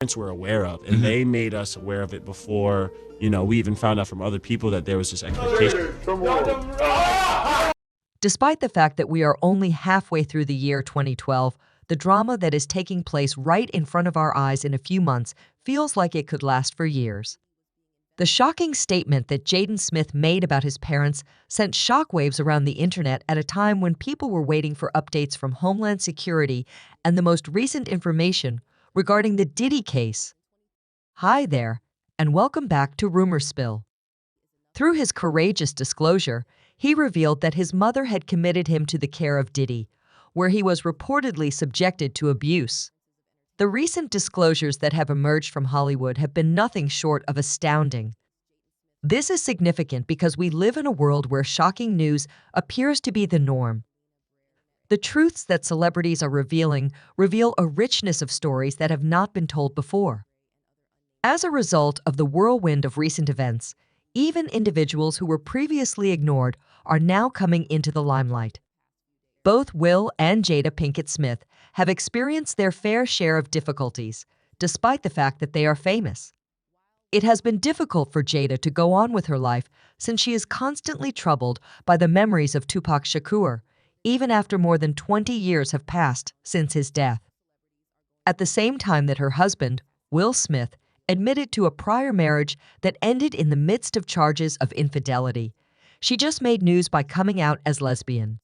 parents were aware of, and they made us aware of it before, we even found out from other people that there was this expectation. Despite the fact that we are only halfway through the year 2012, the drama that is taking place right in front of our eyes in a few months feels like it could last for years. The shocking statement that Jayden Smith made about his parents sent shockwaves around the internet at a time when people were waiting for updates from Homeland Security and the most recent information regarding the Diddy case. Hi there, and welcome back to Rumor Spill. Through his courageous disclosure, he revealed that his mother had committed him to the care of Diddy, where he was reportedly subjected to abuse. The recent disclosures that have emerged from Hollywood have been nothing short of astounding. This is significant because we live in a world where shocking news appears to be the norm. The truths that celebrities are revealing reveal a richness of stories that have not been told before. As a result of the whirlwind of recent events, even individuals who were previously ignored are now coming into the limelight. Both Will and Jada Pinkett Smith have experienced their fair share of difficulties, despite the fact that they are famous. It has been difficult for Jada to go on with her life since she is constantly troubled by the memories of Tupac Shakur, even after more than 20 years have passed since his death. At the same time that her husband, Will Smith, admitted to a prior marriage that ended in the midst of charges of infidelity, she just made news by coming out as lesbian.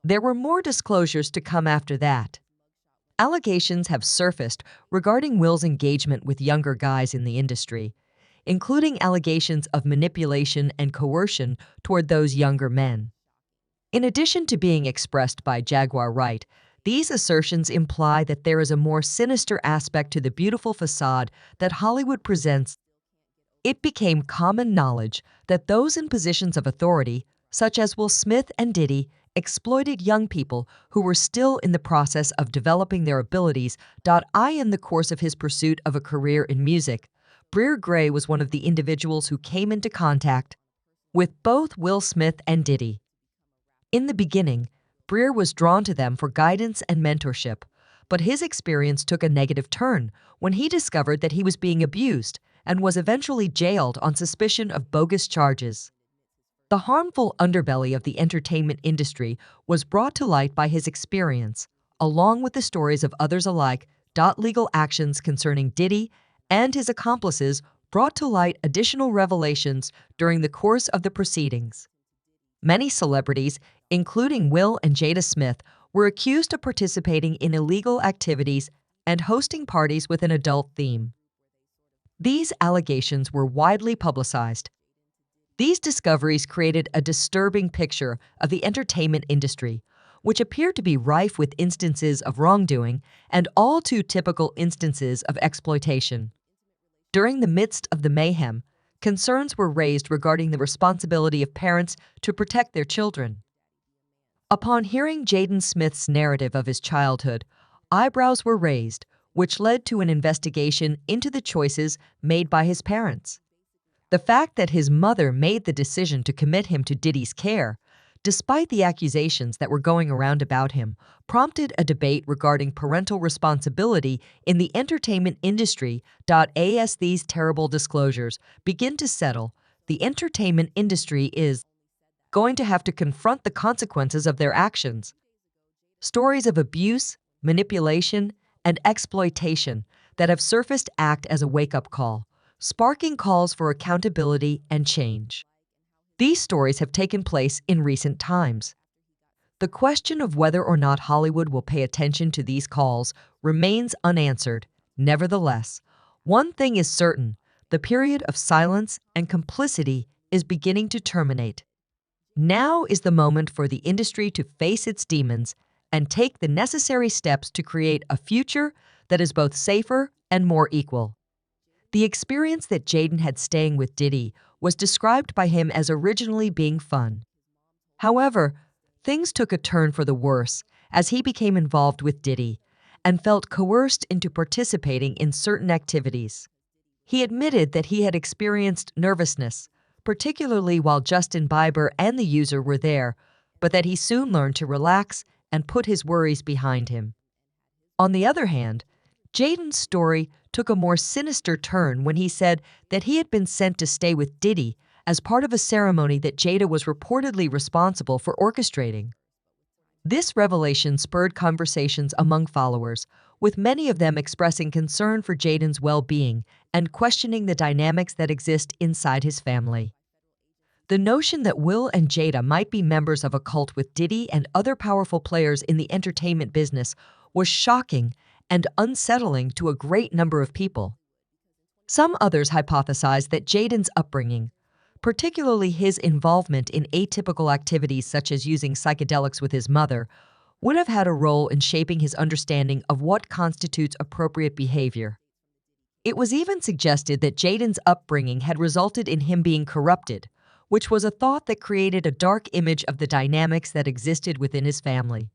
There were more disclosures to come after that. Allegations have surfaced regarding Will's engagement with younger guys in the industry, including allegations of manipulation and coercion toward those younger men. In addition to being expressed by Jaguar Wright, these assertions imply that there is a more sinister aspect to the beautiful facade that Hollywood presents. It became common knowledge that those in positions of authority, such as Will Smith and Diddy, exploited young people who were still in the process of developing their abilities. In the course of his pursuit of a career in music, Breer Gray was one of the individuals who came into contact with both Will Smith and Diddy. In the beginning, Breer was drawn to them for guidance and mentorship, but his experience took a negative turn when he discovered that he was being abused and was eventually jailed on suspicion of bogus charges. The harmful underbelly of the entertainment industry was brought to light by his experience, along with the stories of others alike. Legal actions concerning Diddy and his accomplices brought to light additional revelations during the course of the proceedings. Many celebrities, including Will and Jada Smith, were accused of participating in illegal activities and hosting parties with an adult theme. These allegations were widely publicized. These discoveries created a disturbing picture of the entertainment industry, which appeared to be rife with instances of wrongdoing and all too typical instances of exploitation. During the midst of the mayhem, concerns were raised regarding the responsibility of parents to protect their children. Upon hearing Jaden Smith's narrative of his childhood, eyebrows were raised, which led to an investigation into the choices made by his parents. The fact that his mother made the decision to commit him to Diddy's care, despite the accusations that were going around about him, prompted a debate regarding parental responsibility in the entertainment industry. As these terrible disclosures begin to settle, the entertainment industry is going to have to confront the consequences of their actions. Stories of abuse, manipulation, and exploitation that have surfaced act as a wake-up call, sparking calls for accountability and change. These stories have taken place in recent times. The question of whether or not Hollywood will pay attention to these calls remains unanswered. Nevertheless, one thing is certain: the period of silence and complicity is beginning to terminate. Now is the moment for the industry to face its demons and take the necessary steps to create a future that is both safer and more equal. The experience that Jaden had staying with Diddy was described by him as originally being fun. However, things took a turn for the worse as he became involved with Diddy and felt coerced into participating in certain activities. He admitted that he had experienced nervousness, particularly while Justin Bieber and the user were there, but that he soon learned to relax and put his worries behind him. On the other hand, Jaden's story took a more sinister turn when he said that he had been sent to stay with Diddy as part of a ceremony that Jada was reportedly responsible for orchestrating. This revelation spurred conversations among followers, with many of them expressing concern for Jaden's well-being and questioning the dynamics that exist inside his family. The notion that Will and Jada might be members of a cult with Diddy and other powerful players in the entertainment business was shocking and unsettling to a great number of people. Some others hypothesized that Jaden's upbringing, particularly his involvement in atypical activities such as using psychedelics with his mother, would have had a role in shaping his understanding of what constitutes appropriate behavior. It was even suggested that Jaden's upbringing had resulted in him being corrupted, which was a thought that created a dark image of the dynamics that existed within his family.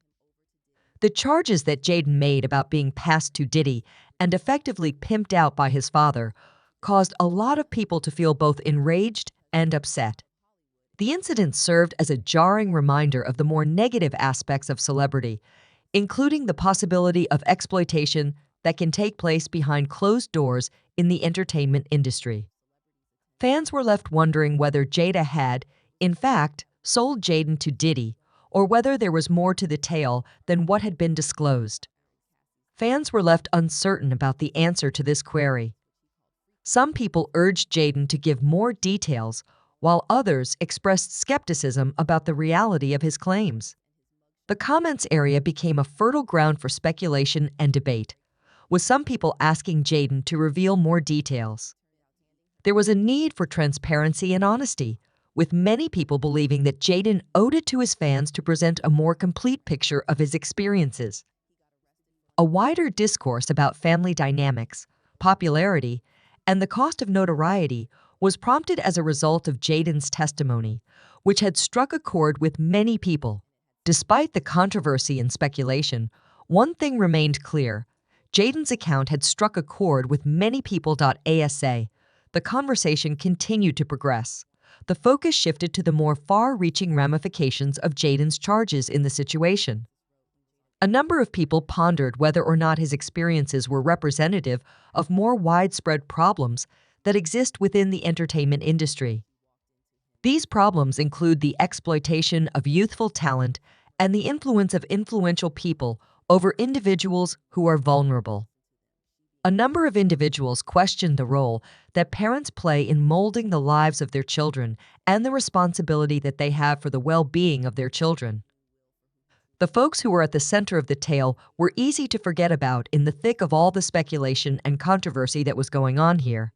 The charges that Jayden made about being passed to Diddy and effectively pimped out by his father caused a lot of people to feel both enraged and upset. The incident served as a jarring reminder of the more negative aspects of celebrity, including the possibility of exploitation that can take place behind closed doors in the entertainment industry. Fans were left wondering whether Jada had, in fact, sold Jaden to Diddy, or whether there was more to the tale than what had been disclosed. Fans were left uncertain about the answer to this query. Some people urged Jaden to give more details, while others expressed skepticism about the reality of his claims. The comments area became a fertile ground for speculation and debate, with some people asking Jaden to reveal more details. There was a need for transparency and honesty, with many people believing that Jaden owed it to his fans to present a more complete picture of his experiences. A wider discourse about family dynamics, popularity, and the cost of notoriety was prompted as a result of Jaden's testimony, which had struck a chord with many people. Despite the controversy and speculation, one thing remained clear: Jaden's account had struck a chord with many people. ASA. The conversation continued to progress. The focus shifted to the more far-reaching ramifications of Jaden's charges in the situation. A number of people pondered whether or not his experiences were representative of more widespread problems that exist within the entertainment industry. These problems include the exploitation of youthful talent and the influence of influential people over individuals who are vulnerable. A number of individuals questioned the role that parents play in molding the lives of their children and the responsibility that they have for the well-being of their children. The folks who were at the center of the tale were easy to forget about in the thick of all the speculation and controversy that was going on here.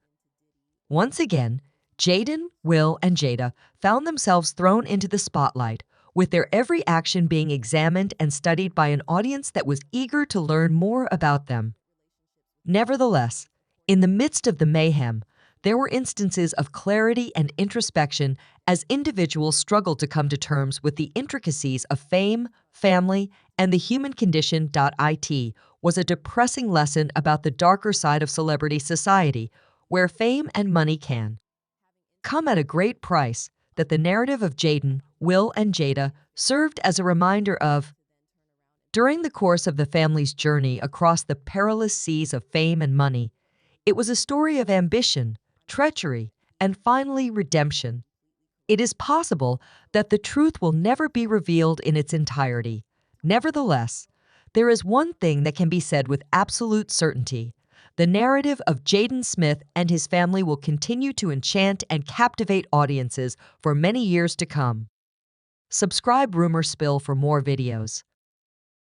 Once again, Jaden, Will, and Jada found themselves thrown into the spotlight, with their every action being examined and studied by an audience that was eager to learn more about them. Nevertheless, in the midst of the mayhem, there were instances of clarity and introspection as individuals struggled to come to terms with the intricacies of fame, family, and the human condition. It was a depressing lesson about the darker side of celebrity society, where fame and money can come at a great price. That the narrative of Jaden, Will, and Jada served as a reminder of. During the course of the family's journey across the perilous seas of fame and money, it was a story of ambition, treachery, and finally redemption. It is possible that the truth will never be revealed in its entirety. Nevertheless, there is one thing that can be said with absolute certainty: the narrative of Jayden Smith and his family will continue to enchant and captivate audiences for many years to come. Subscribe Rumor Spill for more videos.